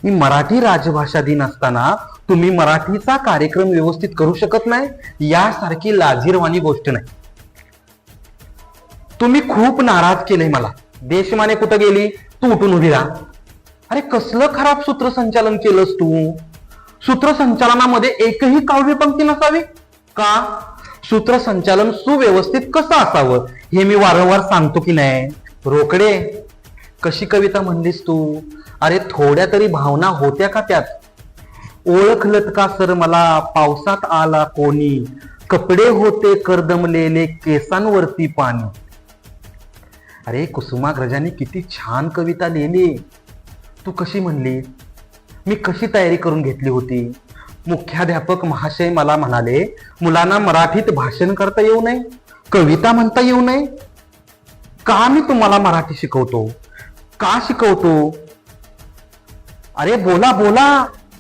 मी मराठी राजभाषा दिन असताना तुम्ही मराठीचा कार्यक्रम व्यवस्थित करू शकत नाही, यासारखी लाजिरवाणी गोष्ट नाही. तुम्ही खूप नाराज केलंय मला. देशमाने कुठं गेली? तू उठून उभी राहा. अरे कसलं खराब सूत्रसंचालन केलंस तू. सूत्रसंचालनामध्ये एकही काव्यपंक्ती नसावी का? सूत्रसंचालन सुव्यवस्थित कसं असावं हे मी वारंवार सांगतो की नाही. रोकडे, कशी कविता म्हणलीस तू? अरे थोड्या तरी भावना होत्या का त्यात? ओळखलत का सर मला पावसात आला कोणी, कपडे होते करदमलेले केसांवरती पाणी. अरे कुसुमाग्रजांनी किती छान कविता लिहिली. तू कशी म्हणली? मी कशी तयारी करून घेतली होती. मुख्याध्यापक महाशय मला म्हणाले, मुलांना मराठीत भाषण करता येऊ नये, कविता म्हणता येऊ नये. का मी तुम्हाला मराठी शिकवतो? का शिकवतो? अरे बोला बोला,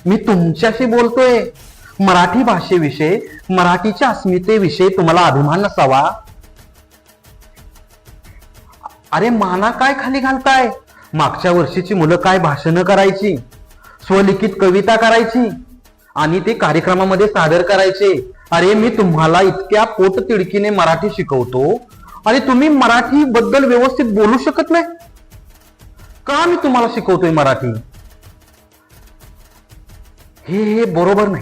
मी तुमच्याशी बोलतोय. मराठी भाषेविषयी, मराठीच्या अस्मितेविषयी तुम्हाला अभिमान नसावा? अरे माना काय खाली घालताय? मागच्या वर्षीची मुलं काय भाषणं करायची, स्वलिखित कविता करायची आणि ते कार्यक्रमामध्ये सादर करायचे. अरे मी तुम्हाला इतक्या पोटतिडकीने मराठी शिकवतो आणि तुम्ही मराठी बद्दल व्यवस्थित बोलू शकत नाही का? मी तुम्हाला शिकवतोय मराठी, हे बरोबर नाही.